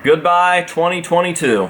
Goodbye, 2022.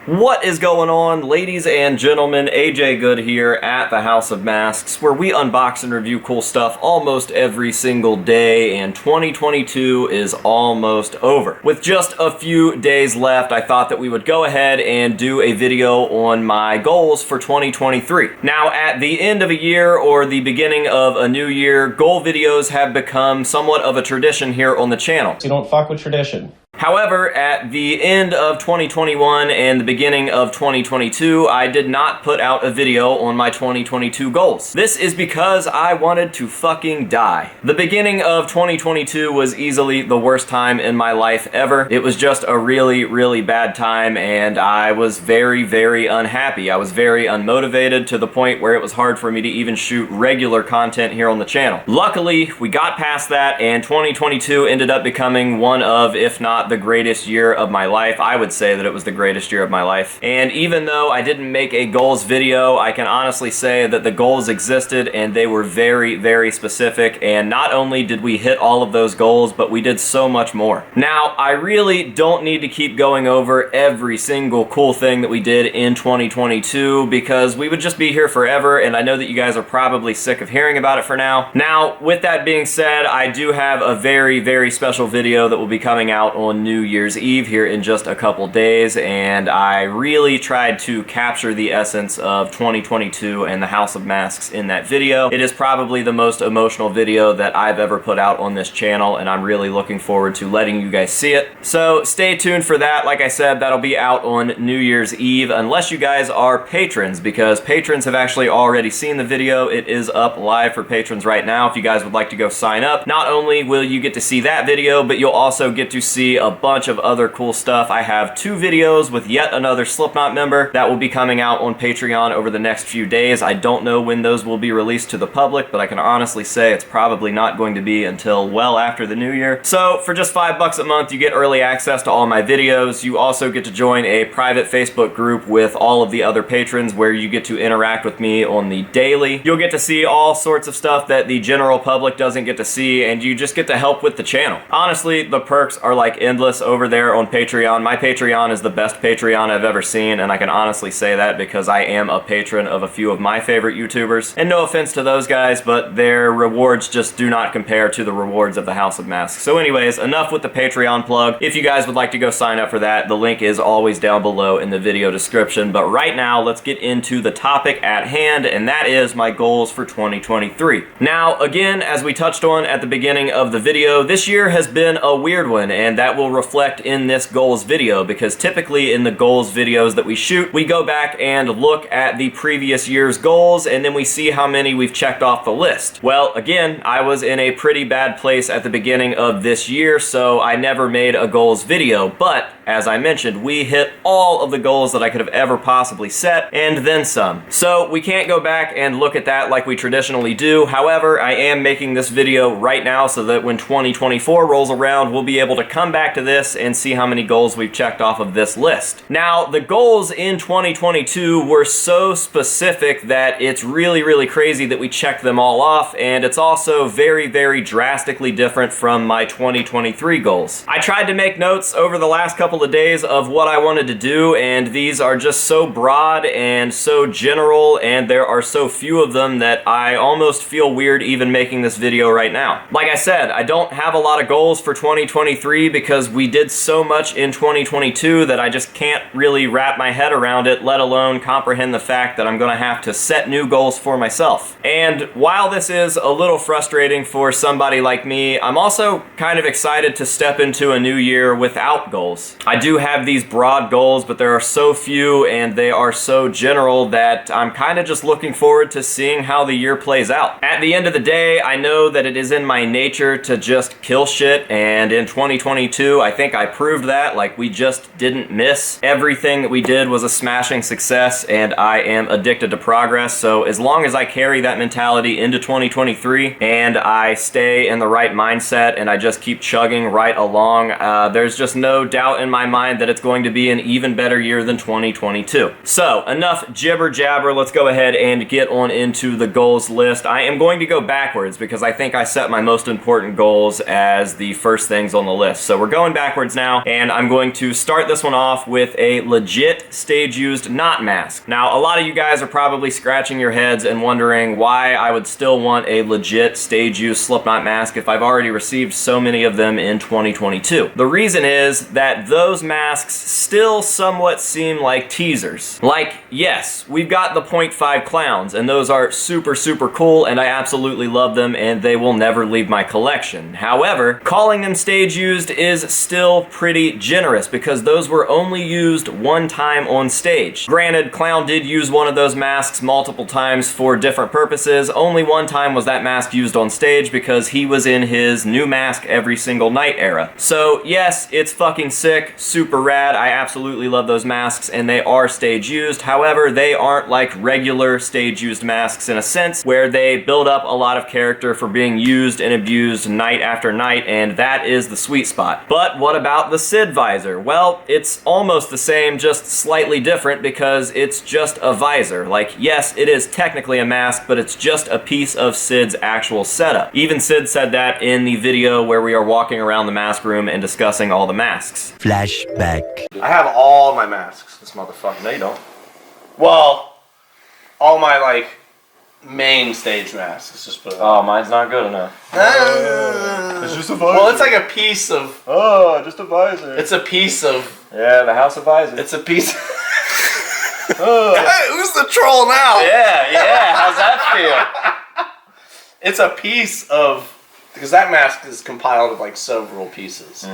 What is going on, ladies and gentlemen? AJ Good here at the House of Masks, where we unbox and review cool stuff almost every single day, and 2022 is almost over. With just a few days left, I thought that we would go ahead and do a video on my goals for 2023. Now, at the end of a year or the beginning of a new year, goal videos have become somewhat of a tradition here on the channel. You don't fuck with tradition. However, at the end of 2021 and the beginning of 2022, I did not put out a video on my 2022 goals. This is because I wanted to fucking die. The beginning of 2022 was easily the worst time in my life ever. It was just a really, really bad time, and I was very, very unhappy. I was very unmotivated to the point where it was hard for me to even shoot regular content here on the channel. Luckily, we got past that, and 2022 ended up becoming one of, if not the greatest year of my life. I would say that it was the greatest year of my life. And even though I didn't make a goals video, I can honestly say that the goals existed and they were very, very specific. And not only did we hit all of those goals, but we did so much more. Now, I really don't need to keep going over every single cool thing that we did in 2022 because we would just be here forever, and I know that you guys are probably sick of hearing about it for now. Now, with that being said, I do have a very, very special video that will be coming out on New Year's Eve here in just a couple days, and I really tried to capture the essence of 2022 and the House of Masks in that video. It is probably the most emotional video that I've ever put out on this channel, and I'm really looking forward to letting you guys see it. So stay tuned for that. Like I said, that'll be out on New Year's Eve, unless you guys are patrons, because patrons have actually already seen the video. It is up live for patrons right now. If you guys would like to go sign up, not only will you get to see that video, but you'll also get to see a bunch of other cool stuff. I have 2 videos with yet another Slipknot member that will be coming out on Patreon over the next few days. I don't know when those will be released to the public, but I can honestly say it's probably not going to be until well after the new year. So for just $5 a month, you get early access to all my videos. You also get to join a private Facebook group with all of the other patrons where you get to interact with me on the daily. You'll get to see all sorts of stuff that the general public doesn't get to see, and you just get to help with the channel. Honestly, the perks are like endless over there on Patreon. My Patreon is the best Patreon I've ever seen, and I can honestly say that because I am a patron of a few of my favorite YouTubers. And no offense to those guys, but their rewards just do not compare to the rewards of the House of Masks. So anyways, enough with the Patreon plug. If you guys would like to go sign up for that, the link is always down below in the video description. But right now, let's get into the topic at hand, and that is my goals for 2023. Now, again, as we touched on at the beginning of the video, this year has been a weird one, and that will reflect in this goals video, because typically in the goals videos that we shoot, we go back and look at the previous year's goals, and then we see how many we've checked off the list. Well, again, I was in a pretty bad place at the beginning of this year, so I never made a goals video, but as I mentioned, we hit all of the goals that I could have ever possibly set, and then some. So we can't go back and look at that like we traditionally do. However, I am making this video right now so that when 2024 rolls around, we'll be able to come back to this and see how many goals we've checked off of this list. Now, the goals in 2022 were so specific that it's really, really crazy that we checked them all off, and it's also very, very drastically different from my 2023 goals. I tried to make notes over the last couple of days of what I wanted to do, and these are just so broad and so general, and there are so few of them that I almost feel weird even making this video right now. Like I said, I don't have a lot of goals for 2023 because we did so much in 2022 that I just can't really wrap my head around it, let alone comprehend the fact that I'm gonna have to set new goals for myself. And while this is a little frustrating for somebody like me, I'm also kind of excited to step into a new year without goals. I do have these broad goals, but there are so few and they are so general that I'm kind of just looking forward to seeing how the year plays out. At the end of the day, I know that it is in my nature to just kill shit, and in 2022, I think I proved that. Like, we just didn't miss. Everything that we did was a smashing success, and I am addicted to progress. So as long as I carry that mentality into 2023 and I stay in the right mindset and I just keep chugging right along, there's just no doubt in my mind that it's going to be an even better year than 2022. So, enough jibber jabber, let's go ahead and get on into the goals list. I am going to go backwards because I think I set my most important goals as the first things on the list. So we're going backwards now, and I'm going to start this one off with a legit stage-used knot mask. Now, a lot of you guys are probably scratching your heads and wondering why I would still want a legit stage-used Slipknot mask if I've already received so many of them in 2022. The reason is that those masks still somewhat seem like teasers. Like, yes, we've got the 0.5 clowns, and those are super, super cool, and I absolutely love them, and they will never leave my collection. However, calling them stage-used is still pretty generous because those were only used one time on stage. Granted, Clown did use one of those masks multiple times for different purposes. Only one time was that mask used on stage because he was in his new mask every single night era. So yes, it's fucking sick, super rad. I absolutely love those masks and they are stage used. However, they aren't like regular stage used masks in a sense where they build up a lot of character for being used and abused night after night, and that is the sweet spot. But what about the Sid visor? Well, it's almost the same, just slightly different because it's just a visor. Like, yes, it is technically a mask, but it's just a piece of Sid's actual setup. Even Sid said that in the video where we are walking around the mask room and discussing all the masks. Flashback. I have all my masks. This motherfucker, no you don't. Well, all my, like, main stage masks. Let's just put it Oh, mine's not good enough. It's just a visor. Well, it's like a piece of... Oh, just a visor. It's a piece of... Yeah, the House of Visors. It's a piece... Hey, who's the troll now? Yeah, how's that feel? It's a piece of... Because that mask is compiled of, like, several pieces.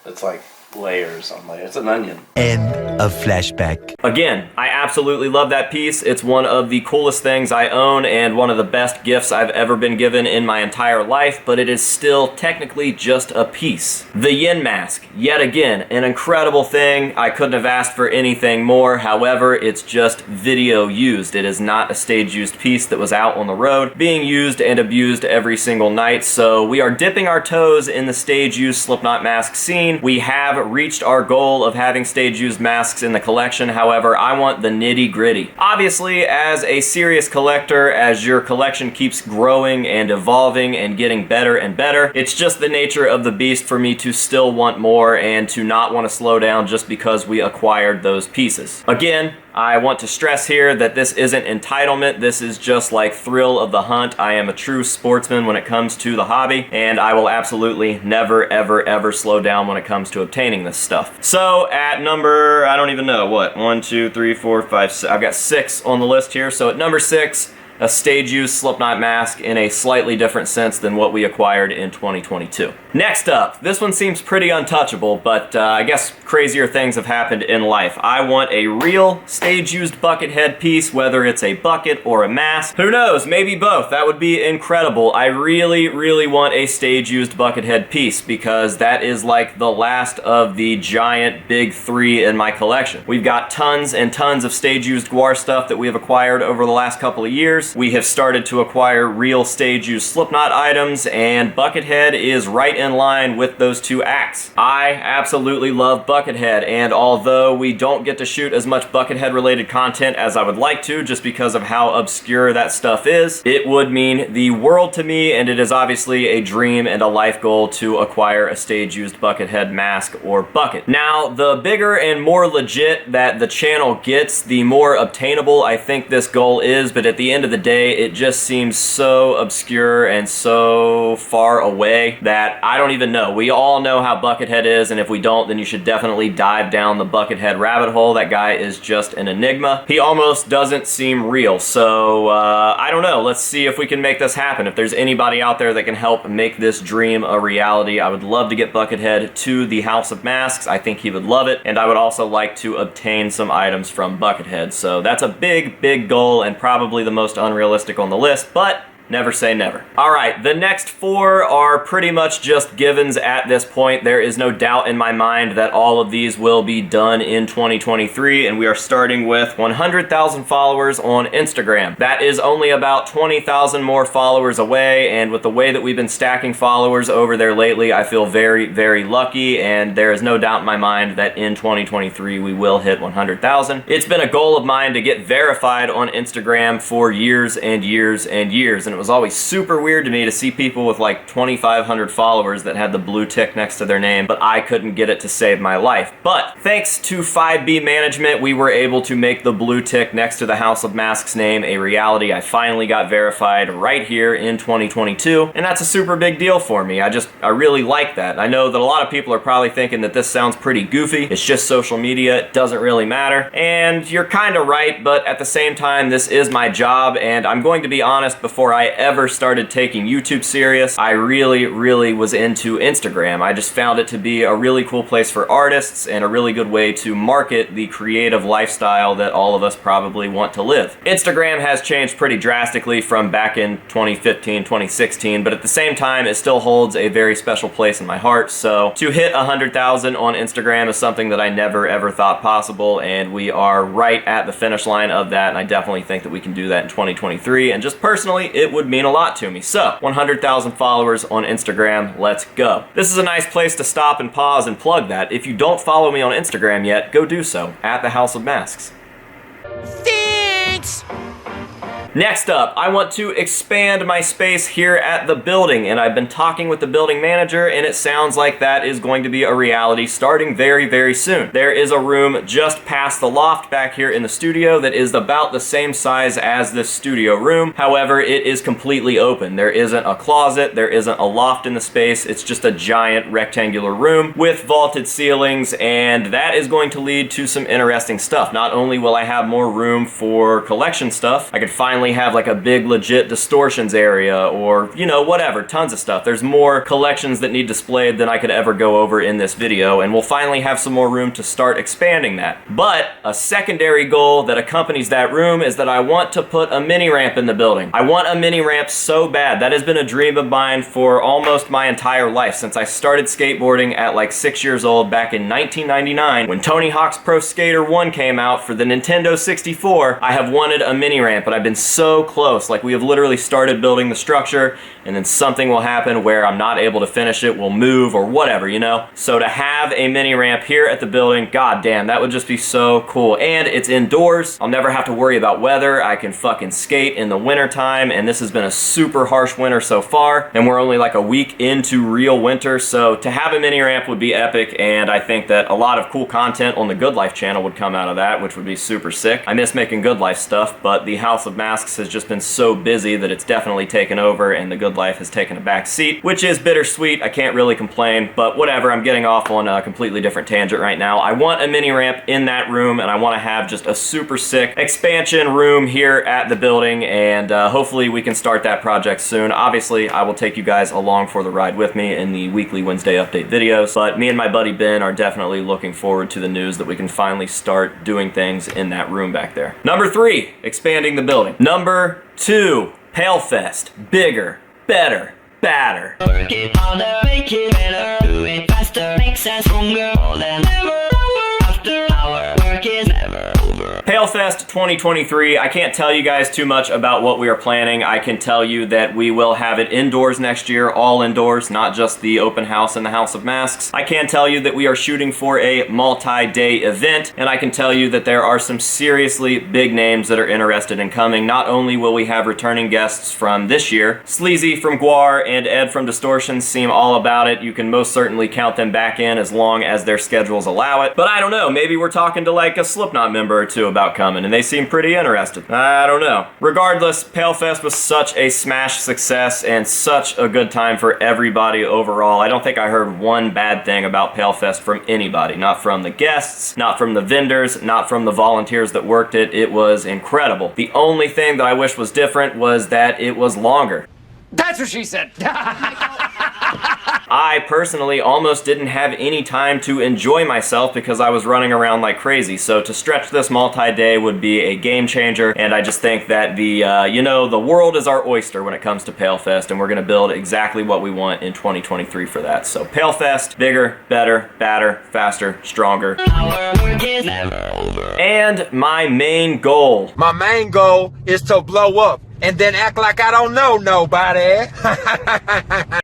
It's like layers on layers. It's an onion. End of flashback. Again, I absolutely love that piece. It's one of the coolest things I own and one of the best gifts I've ever been given in my entire life, but it is still technically just a piece. The Yin mask, yet again, an incredible thing. I couldn't have asked for anything more. However, it's just video used. It is not a stage used piece that was out on the road being used and abused every single night. So we are dipping our toes in the stage used Slipknot mask scene. We have reached our goal of having stage used masks in the collection. However, I want the nitty gritty. Obviously, as a serious collector, as your collection keeps growing and evolving and getting better and better, it's just the nature of the beast for me to still want more and to not want to slow down just because we acquired those pieces. Again, I want to stress here that this isn't entitlement. This is just like thrill of the hunt. I am a true sportsman when it comes to the hobby, and I will absolutely never, ever, ever slow down when it comes to obtaining this stuff. So at number, I don't even know, what? 1, 2, 3, 4, 5, 6. I've got 6 on the list here. So at number 6, a stage-used Slipknot mask in a slightly different sense than what we acquired in 2022. Next up, this one seems pretty untouchable, but I guess crazier things have happened in life. I want a real stage-used bucket head piece, whether it's a bucket or a mask. Who knows, maybe both. That would be incredible. I really, really want a stage-used bucket head piece because that is like the last of the giant big 3 in my collection. We've got tons and tons of stage-used Gwar stuff that we have acquired over the last couple of years. We have started to acquire real stage-used Slipknot items, and Buckethead is right in line with those 2 acts. I absolutely love Buckethead, and although we don't get to shoot as much Buckethead-related content as I would like to, just because of how obscure that stuff is, it would mean the world to me, and it is obviously a dream and a life goal to acquire a stage-used Buckethead mask or bucket. Now, the bigger and more legit that the channel gets, the more obtainable I think this goal is, but at the end of the day, it just seems so obscure and so far away that I don't even know. We all know how Buckethead is, and if we don't, then you should definitely dive down the Buckethead rabbit hole. That guy is just an enigma. He almost doesn't seem real, so I don't know. Let's see if we can make this happen. If there's anybody out there that can help make this dream a reality, I would love to get Buckethead to the House of Masks. I think he would love it, and I would also like to obtain some items from Buckethead. So that's a big, big goal and probably the most unrealistic on the list, but Never say never. Alright, the next 4 are pretty much just givens at this point. There is no doubt in my mind that all of these will be done in 2023, and we are starting with 100,000 followers on Instagram. That is only about 20,000 more followers away, and with the way that we've been stacking followers over there lately, I feel very, very lucky, and there is no doubt in my mind that in 2023 we will hit 100,000. It's been a goal of mine to get verified on Instagram for years and years and years, and it was always super weird to me to see people with like 2,500 followers that had the blue tick next to their name, but I couldn't get it to save my life. But thanks to 5B management, we were able to make the blue tick next to the House of Masks name a reality. I finally got verified right here in 2022, and that's a super big deal for me. I really like that. I know that a lot of people are probably thinking that this sounds pretty goofy. It's just social media. It doesn't really matter. And you're kind of right, but at the same time, this is my job, and I'm going to be honest, before I ever started taking YouTube serious, I really was into Instagram. I just found it to be a really cool place for artists and a really good way to market the creative lifestyle that all of us probably want to live. Instagram has changed pretty drastically from back in 2015, 2016, but at the same time, it still holds a very special place in my heart. So to hit 100,000 on Instagram is something that I never ever thought possible, and we are right at the finish line of that, and I definitely think that we can do that in 2023, and just personally, it would mean a lot to me. So 100,000 followers on Instagram, let's go. This is a nice place to stop and pause and plug that. If you don't follow me on Instagram yet, go do so, at the House of Masks. Thanks! Next up, I want to expand my space here at the building, and I've been talking with the building manager, and it sounds like that is going to be a reality starting very soon. There is a room just past the loft back here in the studio that is about the same size as this studio room. However, it is completely open. There isn't a closet, there isn't a loft in the space, it's just a giant rectangular room with vaulted ceilings, and that is going to lead to some interesting stuff. Not only will I have more room for collection stuff, I could finally have like a big legit distortions area, or you know, whatever, tons of stuff. There's more collections that need displayed than I could ever go over in this video, and we'll finally have some more room to start expanding that. But a secondary goal that accompanies that room is that I want to put a mini ramp in the building. I want a mini ramp so bad. That has been a dream of mine for almost my entire life, since I started skateboarding at like 6 years old back in 1999 when Tony Hawk's Pro Skater 1 came out for the Nintendo 64. I have wanted a mini ramp, and I've been so close. Like, we have literally started building the structure, and then something will happen where I'm not able to finish it, we'll move or whatever, you know? So to have a mini ramp here at the building, god damn, that would just be so cool. And it's indoors. I'll never have to worry about weather. I can fucking skate in the winter time, and this has been a super harsh winter so far, and we're only like a week into real winter, so to have a mini ramp would be epic, and I think that a lot of cool content on the Good Life channel would come out of that, which would be super sick. I miss making Good Life stuff, but the House of Masks has just been so busy that it's definitely taken over, and the Good Life has taken a back seat, which is bittersweet. I can't really complain, but whatever. I'm getting off on a completely different tangent right now. I want a mini ramp in that room, and I want to have just a super sick expansion room here at the building, and hopefully we can start that project soon. Obviously, I will take you guys along for the ride with me in the weekly Wednesday update videos, but me and my buddy Ben are definitely looking forward to the news that we can finally start doing things in that room back there. Number 3, expanding the building. Number 2, Palefest. Bigger, better, badder. Work it harder, make it better, do it faster, makes us stronger, more than ever. After our work is never over. Palefest 2023, I can't tell you guys too much about what we are planning. I can tell you that we will have it indoors next year, all indoors, not just the open house in the House of Masks. I can tell you that we are shooting for a multi-day event, and I can tell you that there are some seriously big names that are interested in coming. Not only will we have returning guests from this year, Sleazy from Guar and Ed from Distortions seem all about it. You can most certainly count them back in as long as their schedules allow it. But I don't know, maybe we're talking to like a Slipknot member or two about coming, and they seem pretty interested. I don't know. Regardless, Palefest was such a smash success and such a good time for everybody overall. I don't think I heard one bad thing about Palefest from anybody. Not from the guests, not from the vendors, not from the volunteers that worked it. It was incredible. The only thing that I wish was different was that it was longer. That's what she said. I personally almost didn't have any time to enjoy myself because I was running around like crazy. So to stretch this multi-day would be a game changer, and I just think that the world is our oyster when it comes to PaleFest, and we're gonna build exactly what we want in 2023 for that. So PaleFest, bigger, better, badder, faster, stronger. Our work is never over. And my main goal. My main goal is to blow up and then act like I don't know nobody.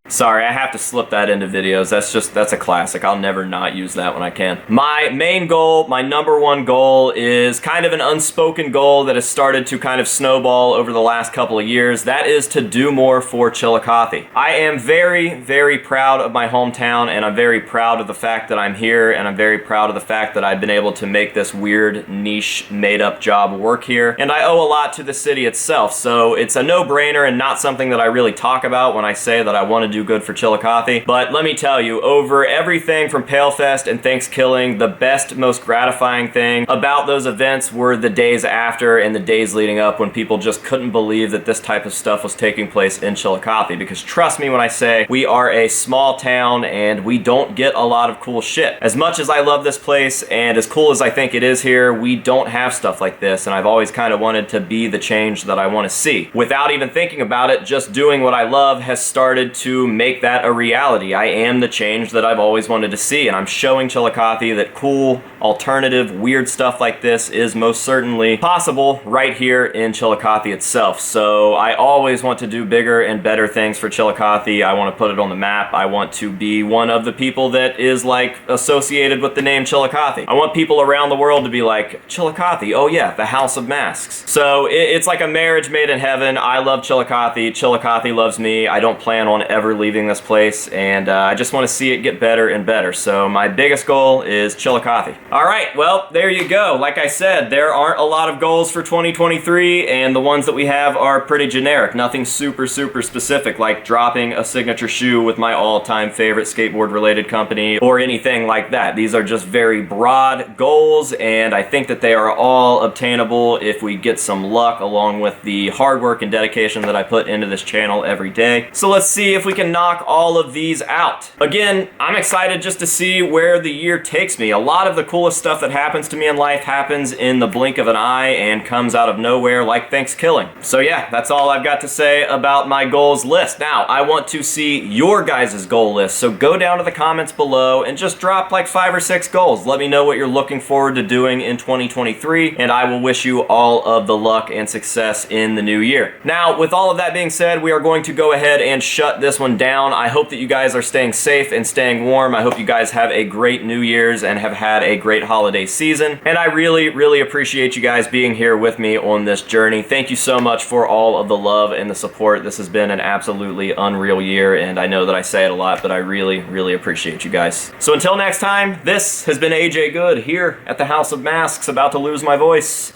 Sorry, I have to slip that into videos. That's a classic. I'll never not use that when I can. My main goal, my number one goal, is kind of an unspoken goal that has started to kind of snowball over the last couple of years. That is to do more for Chillicothe. I am very, very proud of my hometown, and I'm very proud of the fact that I'm here, and I'm very proud of the fact that I've been able to make this weird, niche, made-up job work here. And I owe a lot to the city itself, so it's a no-brainer and not something that I really talk about when I say that I want to do good for Chillicothe. But let me tell you, over everything from PaleFest and Thanksgiving, the best, most gratifying thing about those events were the days after and the days leading up, when people just couldn't believe that this type of stuff was taking place in Chillicothe. Because trust me when I say, we are a small town and we don't get a lot of cool shit. As much as I love this place and as cool as I think it is here, we don't have stuff like this, and I've always kind of wanted to be the change that I want to see. Without even thinking about it, just doing what I love has started to make that a reality. I am the change that I've always wanted to see, and I'm showing Chillicothe that cool, alternative, weird stuff like this is most certainly possible right here in Chillicothe itself. So I always want to do bigger and better things for Chillicothe. I want to put it on the map. I want to be one of the people that is like associated with the name Chillicothe. I want people around the world to be like, Chillicothe, oh yeah, the House of Masks. So it's like a marriage made in heaven. I love Chillicothe. Chillicothe loves me. I don't plan on ever leaving this place, and I just want to see it get better and better. So my biggest goal is Chillicothe. All right, well, there you go. Like I said, there aren't a lot of goals for 2023, and the ones that we have are pretty generic. Nothing super, super specific, like dropping a signature shoe with my all-time favorite skateboard-related company or anything like that. These are just very broad goals, and I think that they are all obtainable if we get some luck, along with the hard work and dedication that I put into this channel every day. So let's see if we can knock all of these out. Again, I'm excited just to see where the year takes me. A lot of the coolest stuff that happens to me in life happens in the blink of an eye and comes out of nowhere, like Thanksgiving. So yeah, that's all I've got to say about my goals list. Now, I want to see your guys' goal list, so go down to the comments below and just drop like 5 or 6 goals. Let me know what you're looking forward to doing in 2023, and I will wish you all of the luck and success in the new year. Now, with all of that being said, we are going to go ahead and shut this one down. I hope that you guys are staying safe and staying warm. I hope you guys have a great New Year's and have had a great holiday season. And I really, really appreciate you guys being here with me on this journey. Thank you so much for all of the love and the support. This has been an absolutely unreal year, and I know that I say it a lot, but I really, really appreciate you guys. So until next time, this has been AJ Good here at the House of Masks, about to lose my voice.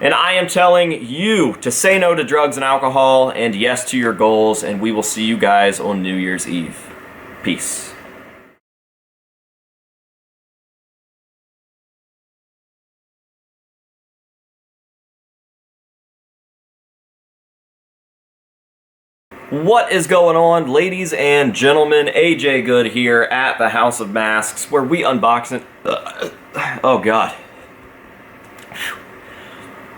And I am telling you to say no to drugs and alcohol and yes to your goals, and we will see you guys on New Year's Eve. Peace. What is going on, ladies and gentlemen? AJ Good here at the House of Masks, where we unbox it. Oh God.